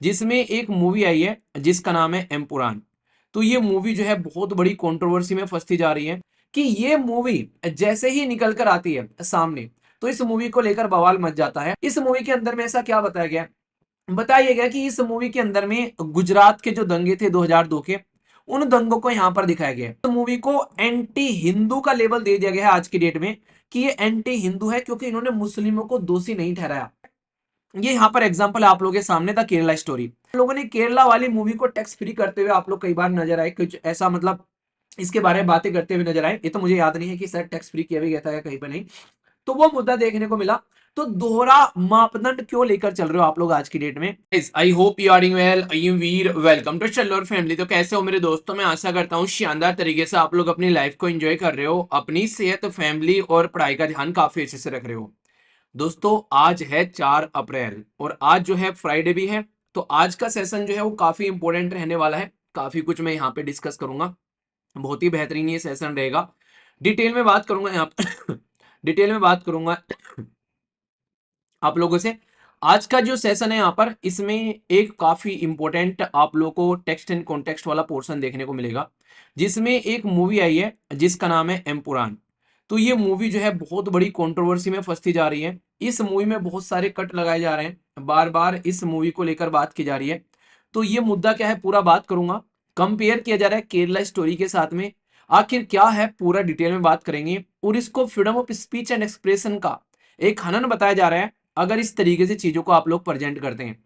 जिसमें एक मूवी आई है जिसका नाम है एम्पुरान। तो ये मूवी जो है बहुत बड़ी कंट्रोवर्सी में फंसती जा रही है कि ये मूवी जैसे ही निकल कर आती है सामने, तो इस मूवी को लेकर बवाल मच जाता है। इस मूवी के अंदर में ऐसा क्या बताया गया, बताया गया कि इस मूवी के अंदर में गुजरात के जो दंगे थे 2002 के, उन दंगों को यहां पर दिखाया गया है। तो मूवी को एंटी हिंदू का लेबल दे दिया गया है आज की डेट में कि ये एंटी हिंदू है, क्योंकि इन्होंने मुस्लिमों को दोषी नहीं ठहराया। ये यहाँ पर एग्जांपल आप लोगों के सामने था, केरला स्टोरी। लोगों ने केरला वाली मूवी को टैक्स फ्री करते हुए आप लोग कई बार नजर आए, कुछ ऐसा मतलब इसके बारे में बातें करते हुए नजर आए। ये तो मुझे याद नहीं है कि सर टैक्स फ्री किया भी गया था या कहीं पर नहीं, तो वो मुद्दा देखने को मिला। तो दोहरा मापदंड क्यों लेकर चल रहे हो आप लोग आज की डेट में। I hope you are doing well. I am Veer, welcome to Challor family. तो कैसे हो मेरे दोस्तों, मैं आशा करता हूँ शानदार तरीके से आप लोग अपनी लाइफ को एंजॉय कर रहे हो, अपनी सेहत, फैमिली और पढ़ाई का ध्यान काफी अच्छे से रख रहे हो। दोस्तों आज है 4 अप्रैल और आज जो है फ्राइडे भी है। तो आज का सेशन जो है वो काफी इंपॉर्टेंट रहने वाला है। काफी कुछ मैं यहाँ पे डिस्कस करूंगा, बहुत ही बेहतरीन ये सेशन रहेगा। डिटेल में बात करूंगा यहाँ पर डिटेल में बात करूंगा आप लोगों से। आज का जो सेशन है यहाँ पर, इसमें एक काफी इंपॉर्टेंट आप लोगों को टेक्स्ट एंड कॉन्टेक्स्ट वाला पोर्शन देखने को मिलेगा, जिसमें एक मूवी आई है जिसका नाम है एम्पुरान। तो ये मूवी जो है बहुत बड़ी कंट्रोवर्सी में फंसती जा रही है। इस मूवी में बहुत सारे कट लगाए जा रहे हैं, बार बार इस मूवी को लेकर बात की जा रही है। तो ये मुद्दा क्या है पूरा बात करूंगा। कंपेयर किया जा रहा है केरला स्टोरी के साथ में, आखिर क्या है पूरा डिटेल में बात करेंगे। और इसको freedom of speech and expression का एक हनन बताया जा रहा है अगर इस तरीके से चीजों को आप लोग प्रेजेंट करते हैं।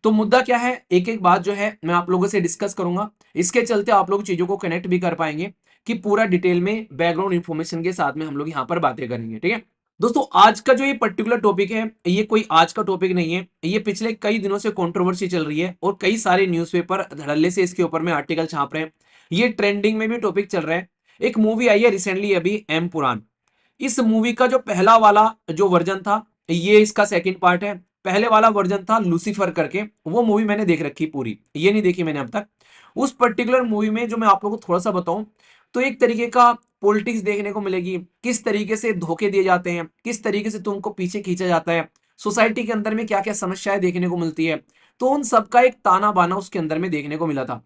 तो मुद्दा क्या है, एक एक बात जो है मैं आप लोगों से डिस्कस करूंगा। इसके चलते आप लोग चीजों को कनेक्ट भी कर पाएंगे कि पूरा डिटेल में बैकग्राउंड इंफॉर्मेशन के साथ में हम लोग यहाँ पर बातें करेंगे। ठीक है दोस्तों, आज का जो ये पर्टिकुलर टॉपिक है, ये कोई आज का टॉपिक नहीं है। ये पिछले कई दिनों से कंट्रोवर्सी चल रही है और कई सारे न्यूज़पेपर धड़ल्ले से इसके ऊपर में आर्टिकल छाप रहे हैं। ये ट्रेंडिंग में भी टॉपिक चल रहा है। एक मूवी आई है रिसेंटली अभी, एम पुराण। इस मूवी का जो पहला वाला जो वर्जन था, ये इसका सेकंड पार्ट है। पहले वाला वर्जन था लूसीफर करके, वो मूवी मैंने देख रखी पूरी, ये नहीं देखी मैंने अब तक। उस पर्टिकुलर मूवी में जो मैं आप लोगों को थोड़ा सा बताऊं, तो एक तरीके का पॉलिटिक्स देखने को मिलेगी, किस तरीके से धोखे दिए जाते हैं, किस तरीके से तुमको पीछे खींचा जाता है, सोसाइटी के अंदर में क्या क्या समस्याएं देखने को मिलती है। तो उन सबका एक ताना बाना उसके अंदर में देखने को मिला था।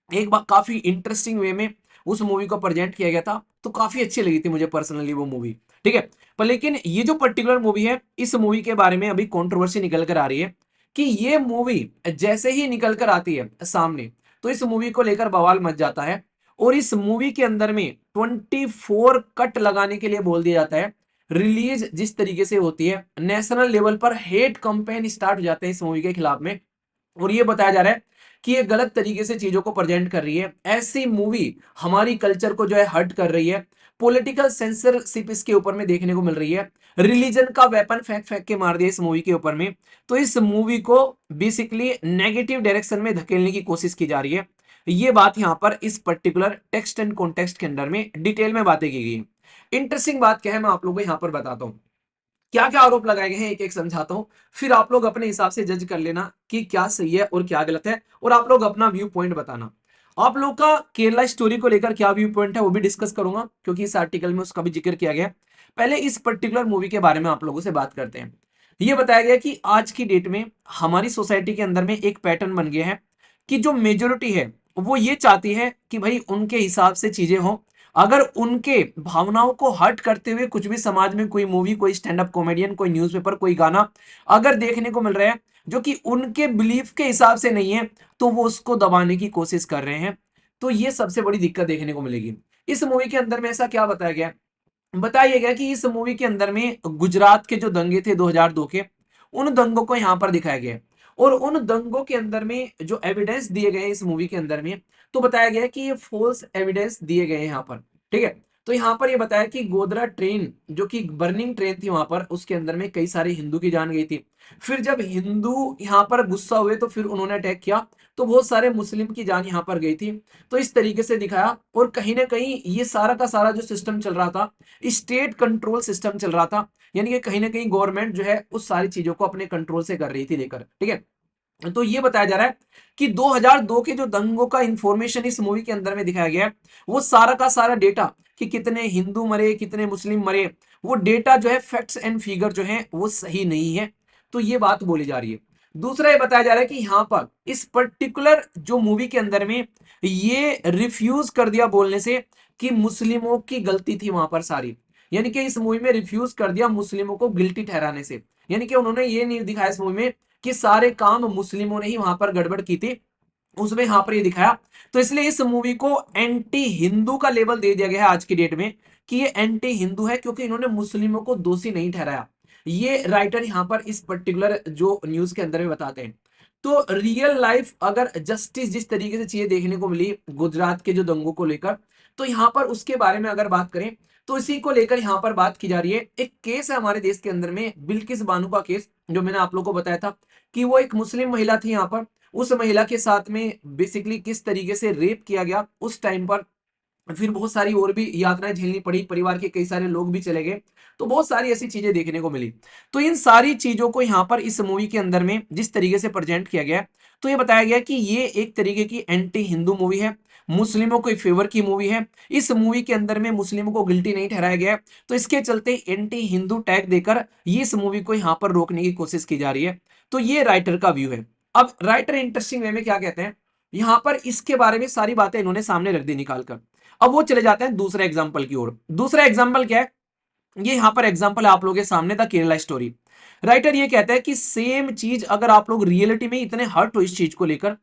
एक बार काफी इंटरेस्टिंग वे में उस मूवी को प्रेजेंट किया गया था, तो काफी अच्छी लगी थी मुझे पर्सनली वो मूवी। ठीक है, पर लेकिन ये जो पर्टिकुलर मूवी है, इस मूवी के बारे में अभी कंट्रोवर्सी निकल कर आ रही है कि ये मूवी जैसे ही निकल कर आती है सामने, तो इस मूवी को लेकर बवाल मच जाता है। और इस मूवी के अंदर में 24 कट लगाने के लिए बोल दिया जाता है। रिलीज जिस तरीके से होती है, नेशनल लेवल पर हेट कंपेन स्टार्ट हो जाते हैं इस मूवी के खिलाफ में। और ये बताया जा रहा है कि ये गलत तरीके से चीजों को प्रेजेंट कर रही है। ऐसी मूवी हमारी कल्चर को जो है हर्ट कर रही है। पॉलिटिकल सेंसरशिप इसके ऊपर में देखने को मिल रही है। रिलीजन का वेपन फेंक फेंक के मार दिया इस मूवी के ऊपर में। तो इस मूवी को बेसिकली नेगेटिव डायरेक्शन में धकेलने की कोशिश की जा रही है। ये बात यहाँ पर इस पर्टिकुलर टेक्स्ट एंड कॉन्टेक्स्ट के अंदर में डिटेल में बातें की गई है। इंटरेस्टिंग बात क्या है मैं आप लोगों को यहाँ पर बताता हूँ। क्या क्या आरोप लगाए गए हैं एक एक समझाता हूं, फिर आप लोग अपने हिसाब से जज कर लेना कि क्या सही है और क्या गलत है, और आप लोग अपना व्यू पॉइंट बताना। आप लोग का केरला स्टोरी को लेकर क्या व्यू पॉइंट है वो भी डिस्कस करूंगा, क्योंकि इस आर्टिकल में उसका भी जिक्र किया गया है। पहले इस पर्टिकुलर मूवी के बारे में आप लोगों से बात करते हैं। ये बताया गया कि आज की डेट में हमारी सोसाइटी के अंदर में एक पैटर्न बन गया है कि जो मेजोरिटी है वो ये चाहती है कि भाई उनके हिसाब से चीजें हों। अगर उनके भावनाओं को हर्ट करते हुए कुछ भी समाज में कोई मूवी, कोई स्टैंड अप कॉमेडियन, कोई न्यूज़पेपर, कोई गाना अगर देखने को मिल रहा है जो कि उनके बिलीफ के हिसाब से नहीं है, तो वो उसको दबाने की कोशिश कर रहे हैं। तो ये सबसे बड़ी दिक्कत देखने को मिलेगी। इस मूवी के अंदर में ऐसा क्या बताया गया, बताया गया कि इस मूवी के अंदर में गुजरात के जो दंगे थे 2002 के, उन दंगों को यहां पर दिखाया गया है। और उन दंगों के अंदर में जो एविडेंस दिए गए इस मूवी के अंदर में, तो बताया गया कि ये फॉल्स एविडेंस दिए गए हैं यहाँ पर। ठीक है, तो यहाँ पर ये बताया कि गोधरा ट्रेन जो कि बर्निंग ट्रेन थी, वहां पर उसके अंदर में कई सारे हिंदू की जान गई थी। फिर जब हिंदू यहाँ पर गुस्सा हुए तो फिर उन्होंने अटैक किया, तो बहुत सारे मुस्लिम की जान यहाँ पर गई थी। तो इस तरीके से दिखाया। और कहीं ना कहीं ये सारा का सारा जो सिस्टम चल रहा था, स्टेट कंट्रोल सिस्टम चल रहा था, यानी कि कहीं ना कहीं गवर्नमेंट जो है उस सारी चीजों को अपने कंट्रोल से कर रही थी लेकर। ठीक है, तो ये बताया जा रहा है कि 2002 के जो दंगों का इंफॉर्मेशन इस मूवी के अंदर में दिखाया गया है, वो सारा का सारा डेटा कि कितने हिंदू मरे, कितने मुस्लिम मरे, वो डेटा जो है फैक्ट्स एंड फिगर जो है वो सही नहीं है। तो ये बात बोली जा रही है। दूसरा ये बताया जा रहा है कि यहां पर इस पर्टिकुलर जो मूवी के अंदर में ये रिफ्यूज कर दिया बोलने से कि मुस्लिमों की गलती थी वहां पर सारी, यानी कि इस मूवी में रिफ्यूज कर दिया मुस्लिमों को गिल्टी ठहराने से, यानी कि उन्होंने ये नहीं दिखाया इस मूवी में कि सारे काम मुस्लिमों ने ही वहां पर गड़बड़ की थी, उसमें यहां पर ये दिखाया। तो इसलिए इस मूवी को एंटी हिंदू का लेवल दे दिया गया है आज की डेट में कि ये एंटी हिंदू है, क्योंकि इन्होंने मुस्लिमों को दोषी नहीं ठहराया। ये राइटर यहां पर इस पर्टिकुलर जो न्यूज के अंदर में बताते हैं। तो रियल लाइफ अगर जस्टिस जिस तरीके से चीजें देखने को मिली गुजरात के जो दंगों को लेकर, तो यहां पर उसके बारे में अगर बात करें तो इसी को लेकर यहां पर बात की जा रही है। एक केस है हमारे देश के अंदर में, बिल्किस बानो का केस, जो मैंने आप लोगों को बताया था कि वो एक मुस्लिम महिला थी यहाँ पर, उस महिला के साथ में बेसिकली किस तरीके से रेप किया गया उस टाइम पर, फिर बहुत सारी और भी यातनाएं झेलनी पड़ी, परिवार के कई सारे लोग भी चले गए, तो बहुत सारी ऐसी चीजें देखने को मिली। तो इन सारी चीजों को यहाँ पर इस मूवी के अंदर में जिस तरीके से प्रेजेंट किया गया है, तो ये बताया गया कि ये एक तरीके की एंटी हिंदू मूवी है, मुस्लिमों को फेवर की मूवी है। इस मूवी के अंदर में मुस्लिमों को गिल्टी नहीं ठहराया गया है, तो इसके चलते एंटी हिंदू टैग देकर ये इस मूवी को यहाँ पर रोकने की कोशिश की जा रही है। तो ये राइटर का व्यू है। अब राइटर इंटरेस्टिंग वे में क्या कहते हैं, यहां पर इसके बारे में सारी बातें इन्होंने सामने रख दी निकाल कर। अब वो चले जाते हैं दूसरे एग्जाम्पल की ओर। दूसरा एग्जाम्पल क्या है, ये यहां पर एग्जाम्पल है आप लोगों के सामने द केरला स्टोरी। राइटर ये कहता है कि सेम चीज अगर आप लोग रियलिटी में इतने हर्ट हो इस चीज को लेकर,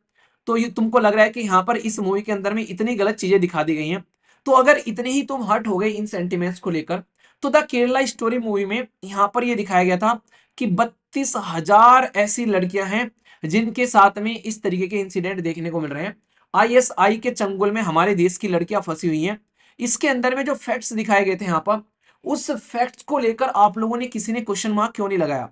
तो ये तुमको लग रहा है कि यहां पर इस मूवी के अंदर में इतनी गलत चीजें दिखा दी गई हैं, तो अगर इतने ही तुम हर्ट हो गए इन सेंटिमेंट्स को लेकर, तो द केरला स्टोरी मूवी में यहां पर यह दिखाया गया था कि 32,000 ऐसी लड़कियां हैं जिनके साथ में इस तरीके के इंसिडेंट देखने को मिल रहे हैं। आईएसआई के चंगुल में हमारे देश की लड़कियां फंसी हुई हैं। इसके अंदर में जो फैक्ट्स दिखाए गए थे यहाँ पर, उस फैक्ट्स को लेकर आप लोगों ने किसी ने क्वेश्चन मार्क क्यों नहीं लगाया?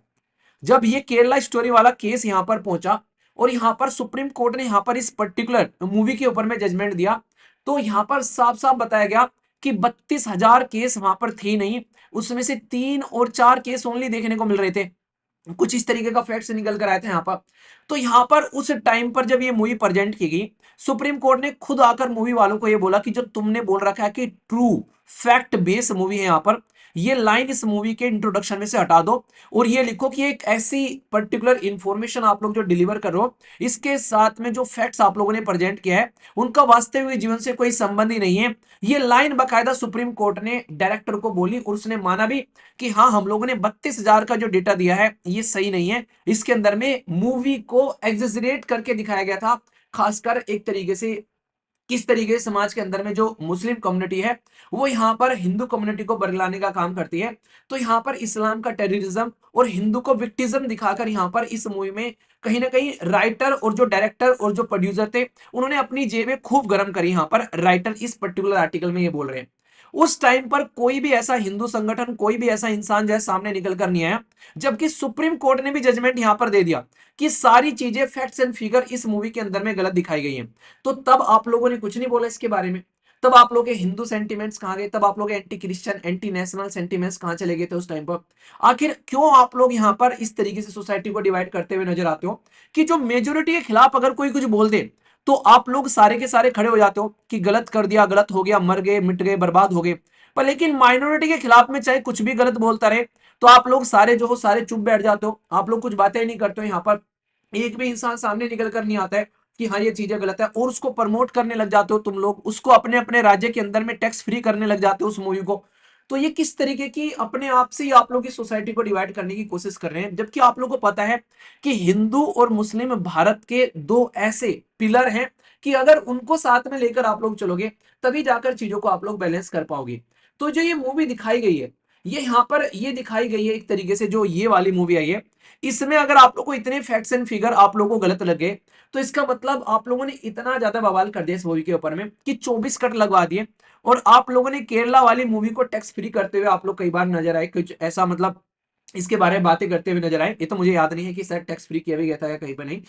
जब ये केरला स्टोरी वाला केस यहां पर पहुंचा और यहां पर सुप्रीम कोर्ट ने यहां पर इस पर्टिकुलर मूवी के ऊपर में जजमेंट दिया, तो यहां पर साफ साफ बताया गया कि 32,000 केस वहां पर थे नहीं, उसमें से 3 और 4 केस ओनली देखने को मिल रहे थे। कुछ इस तरीके का फैक्ट्स निकल कर आए थे यहाँ पर। तो यहाँ पर उस टाइम पर जब ये मूवी प्रेजेंट की गई, सुप्रीम कोर्ट ने खुद आकर मूवी वालों को ये बोला कि जो तुमने बोल रखा है कि ट्रू फैक्ट बेस्ड मूवी है, यहाँ पर ये लाइन इस मूवी के इंट्रोडक्शन में से हटा दो और ये लिखो कि एक ऐसी पर्टिकुलर इंफॉर्मेशन आप लोग जो डिलीवर कर रहे हो, इसके साथ में जो फैक्ट्स आप लोगों ने प्रेजेंट किया है उनका वास्तविक जीवन से कोई संबंध ही नहीं है। ये लाइन बकायदा सुप्रीम कोर्ट ने डायरेक्टर को बोली और उसने माना भी कि हाँ, हम लोगों ने 32,000 का जो डेटा दिया है ये सही नहीं है, इसके अंदर में मूवी को एग्जेजरेट करके दिखाया गया था, खासकर एक तरीके से किस तरीके से समाज के अंदर में जो मुस्लिम कम्युनिटी है वो यहाँ पर हिंदू कम्युनिटी को बरगलाने का काम करती है। तो यहाँ पर इस्लाम का टेररिज्म और हिंदू को विक्टिज्म दिखाकर यहाँ पर इस मूवी में कहीं ना कहीं राइटर और जो डायरेक्टर और जो प्रोड्यूसर थे उन्होंने अपनी जेबें खूब गर्म करी। यहाँ पर राइटर इस पर्टिकुलर आर्टिकल में ये बोल रहे हैं उस टाइम पर कोई भी ऐसा हिंदू संगठन, कोई भी ऐसा इंसान जो है सामने निकल कर नहीं आया, जबकि सुप्रीम कोर्ट ने भी जजमेंट यहां पर दे दिया कि सारी चीजें फैक्ट्स एंड फिगर इस मूवी के अंदर में गलत दिखाई गई हैं। तो तब आप लोगों ने कुछ नहीं बोला इसके बारे में, तब आप लोग के हिंदू सेंटीमेंट्स कहां गए, तब आप लोग anti Christian anti national sentiments कहां चले गए थे उस टाइम पर? आखिर क्यों आप लोग यहां पर इस तरीके से सोसाइटी को डिवाइड करते हुए नजर आते हो कि जो मेजोरिटी के खिलाफ अगर कोई कुछ बोल दे तो आप लोग सारे के सारे खड़े हो जाते हो कि गलत कर दिया, गलत हो गया, मर गए, मिट गए, बर्बाद हो गए। पर लेकिन माइनॉरिटी के खिलाफ में चाहे कुछ भी गलत बोलता रहे तो आप लोग सारे जो हो सारे चुप बैठ जाते हो, आप लोग कुछ बातें नहीं करते हो। यहाँ पर एक भी इंसान सामने निकल कर नहीं आता है कि हाँ ये चीजें गलत है, और उसको प्रमोट करने लग जाते हो तुम लोग, उसको अपने अपने राज्य के अंदर में टैक्स फ्री करने लग जाते हो उस मूवी को। तो ये किस तरीके की अपने आप से ही आप लोग इस सोसाइटी को डिवाइड करने की कोशिश कर रहे हैं, जबकि आप लोगों को पता है कि हिंदू और मुस्लिम भारत के दो ऐसे पिलर हैं कि अगर उनको साथ में लेकर आप लोग चलोगे तभी जाकर चीजों को आप लोग बैलेंस कर पाओगे। तो जो ये मूवी दिखाई गई है, ये यहाँ पर ये दिखाई गई है एक तरीके से, जो ये वाली मूवी आई है इसमें अगर आप लोग को इतने फैक्ट्स एंड फिगर आप लोगों को गलत लगे, तो इसका मतलब आप लोगों ने इतना ज्यादा बवाल कर दिया इस मूवी के ऊपर में कि 24 कट लगवा दिए। और आप लोगों ने केरला वाली मूवी को टैक्स फ्री करते हुए आप लोग कई बार नजर आए, कुछ ऐसा मतलब इसके बारे में बातें करते हुए नजर आए, ये तो मुझे याद नहीं है कि शायद टैक्स फ्री किया भी गया था या कहीं पर नहीं।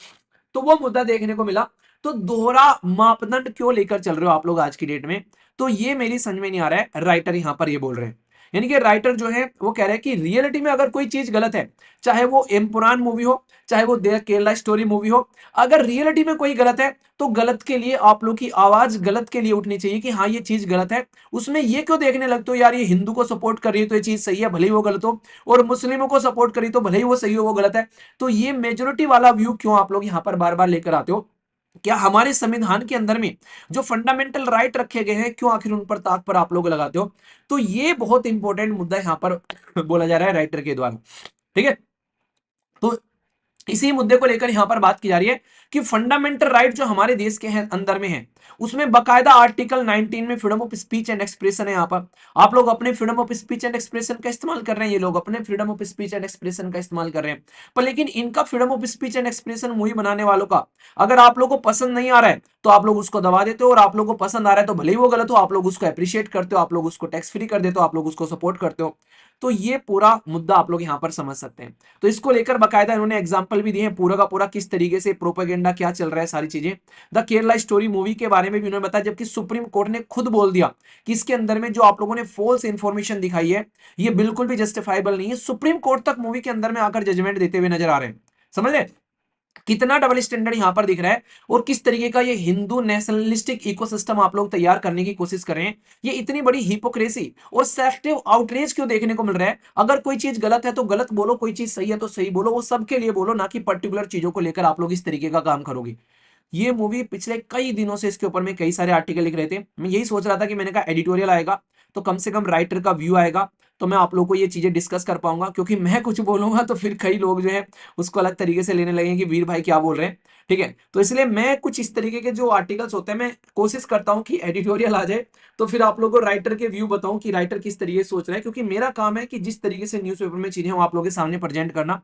तो वो मुद्दा देखने को मिला। तो दोहरा मापदंड क्यों लेकर चल रहे हो आप लोग आज की डेट में? तो ये मेरी समझ में नहीं आ रहा है, राइटर यहां पर ये बोल रहे हैं। यानी कि राइटर जो है वो कह रहे हैं कि रियलिटी में अगर कोई चीज गलत है, चाहे वो एम्पुरान मूवी हो, चाहे वो द केरला स्टोरी मूवी हो, अगर रियलिटी में कोई गलत है तो गलत के लिए आप लोग की आवाज गलत के लिए उठनी चाहिए कि हाँ ये चीज गलत है। उसमें ये क्यों देखने लगते हो यार ये हिंदू को सपोर्ट कर रही है तो ये चीज सही है, भले ही वो गलत हो, और मुस्लिमों को सपोर्ट करी तो भले ही वो सही हो वो गलत है। तो ये मेजोरिटी वाला व्यू क्यों आप लोग यहां पर बार बार लेकर आते हो? क्या हमारे संविधान के अंदर में जो फंडामेंटल राइट रखे गए हैं, क्यों आखिर उन पर ताक पर आप लोग लगाते हो? तो ये बहुत इंपॉर्टेंट मुद्दा यहां पर बोला जा रहा है राइटर के द्वारा। ठीक है, तो इसी मुद्दे को लेकर यहां पर बात की जा रही है कि फंडामेंटल राइट जो हमारे देश के हैं अंदर में है, उसमें बकायदा आर्टिकल 19 में freedom of speech and expression है। यहां पर आप लोग अपने freedom of speech and expression का इस्तेमाल कर रहे हैं, ये लोग अपने freedom of speech and expression का इस्तेमाल कर रहे हैं, पर लेकिन इनका freedom of speech and expression movie बनाने वालों का अगर आप लोग को पसंद नहीं आ रहा है तो आप लोग उसको दबा देते हो, और आप लोग को पसंद आ रहा है तो भले ही वो गलत हो आप लोग उसको अप्रिशिएट करते हो, आप लोग उसको टैक्स फ्री कर देते हो, आप लोग उसको सपोर्ट करते हो। तो ये पूरा मुद्दा आप लोग यहां पर समझ सकते हैं। तो इसको लेकर बकायदा इन्होंने एग्जाम्पल भी दिए हैं, पूरा का पूरा किस तरीके से प्रोपेगेंडा क्या चल रहा है, सारी चीजें। द केरला स्टोरी मूवी के बारे में भी उन्होंने बताया, जबकि सुप्रीम कोर्ट ने खुद बोल दिया कि इसके अंदर में जो आप लोगों ने फॉल्स इंफॉर्मेशन दिखाई है ये बिल्कुल भी जस्टिफाइबल नहीं है। सुप्रीम कोर्ट तक मूवी के अंदर में आकर जजमेंट देते हुए नजर आ रहे हैं। समझ रहे कितना डबल स्टैंडर्ड यहां पर दिख रहा है, और किस तरीके का ये हिंदू नेशनलिस्टिक इकोसिस्टम आप लोग तैयार करने की कोशिश कर रहे हैं। ये इतनी बड़ी हिपोक्रेसी और सेलेक्टिव आउटरीच क्यों देखने को मिल रहा है? अगर कोई चीज गलत है तो गलत बोलो, कोई चीज सही है तो सही बोलो, वो सबके लिए बोलो, ना कि पर्टिकुलर चीजों को लेकर आप लोग इस तरीके का काम करोगे। ये मूवी पिछले कई दिनों से इसके ऊपर में कई सारे आर्टिकल लिख रहे थे, मैं यही सोच रहा था कि मैंने कहा एडिटोरियल आएगा तो कम से कम राइटर का व्यू आएगा, तो मैं आप लोगों को ये चीजें डिस्कस कर पाऊंगा, क्योंकि मैं कुछ बोलूंगा तो फिर कई लोग जो है उसको अलग तरीके से लेने लगेंगे कि वीर भाई क्या बोल रहे हैं। ठीक है, तो इसलिए मैं कुछ इस तरीके के जो आर्टिकल्स होते हैं मैं कोशिश करता हूं कि एडिटोरियल आ जाए, तो फिर आप लोगों को राइटर के व्यू बताऊं कि राइटर किस तरीके से सोच रहा है, क्योंकि मेरा काम है कि जिस तरीके से न्यूज़पेपर में चीजें हम आप लोगों के सामने प्रेजेंट करना,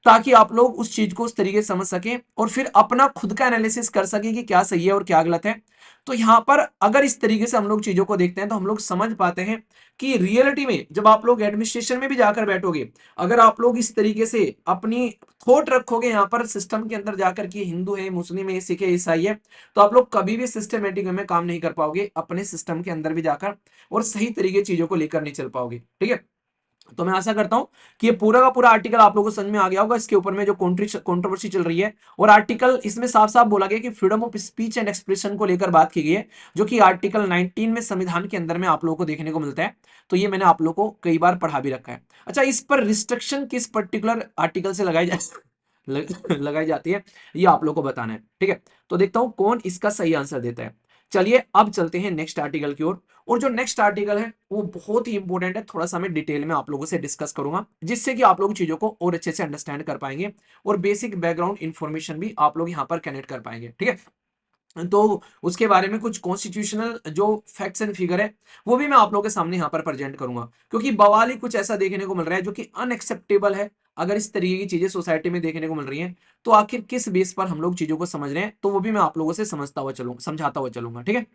ताकि आप लोग उस चीज को उस तरीके से समझ सकें और फिर अपना खुद का एनालिसिस कर सकें कि क्या सही है और क्या गलत है। तो यहां पर अगर इस तरीके से हम लोग चीजों को देखते हैं तो हम लोग समझ पाते हैं कि रियलिटी में जब आप लोग एडमिनिस्ट्रेशन में भी जाकर बैठोगे, अगर आप लोग इस तरीके से अपनी थॉट रखोगे यहाँ पर सिस्टम के अंदर जाकर कि हिंदू है, मुस्लिम है, सिख है, ईसाई है, तो आप लोग कभी भी सिस्टमेटिक में काम नहीं कर पाओगे अपने सिस्टम के अंदर भी जाकर, और सही तरीके चीजों को लेकर नहीं चल पाओगे। ठीक है, तो मैं आशा करता हूं कि ये पूरा का पूरा आर्टिकल आप लोगों को समझ में आ गया होगा, इसके ऊपर में जो कंट्रोवर्सी चल रही है। और आर्टिकल इसमें साफ साफ बोला गया कि freedom of speech and expression को लेकर बात की गई है, जो कि आर्टिकल 19 में संविधान के अंदर में आप लोगों को देखने को मिलता है। तो ये मैंने आप लोगों को कई बार पढ़ा भी रखा है। अच्छा, इस पर रिस्ट्रिक्शन किस पर्टिकुलर आर्टिकल से लगाई जाती है, ये आप लोग को बताना है। ठीक है, तो देखता हूं कौन इसका सही आंसर देता है। चलिए अब चलते हैं नेक्स्ट आर्टिकल की ओर। और जो नेक्स्ट आर्टिकल है वो बहुत ही इंपॉर्टेंट है, थोड़ा सा मैं डिटेल में आप लोगों से डिस्कस करूंगा, जिससे कि आप लोग चीजों को और अच्छे से अंडरस्टैंड कर पाएंगे, और बेसिक बैकग्राउंड इंफॉर्मेशन भी आप लोग यहां पर कनेक्ट कर पाएंगे। ठीक है, तो उसके बारे में कुछ कॉन्स्टिट्यूशनल जो फैक्ट्स एंड फिगर है वो भी मैं आप लोगों के सामने यहाँ पर प्रेजेंट करूंगा, क्योंकि बवाल ही कुछ ऐसा देखने को मिल रहा है जो कि अनएक्सेप्टेबल है। अगर इस तरीके की चीजें सोसाइटी में देखने को मिल रही हैं तो आखिर किस बेस पर हम लोग चीजों को समझ रहे हैं, तो वो भी मैं आप लोगों से समझता हुआ चलूंगा, समझाता हुआ चलूंगा। ठीक है,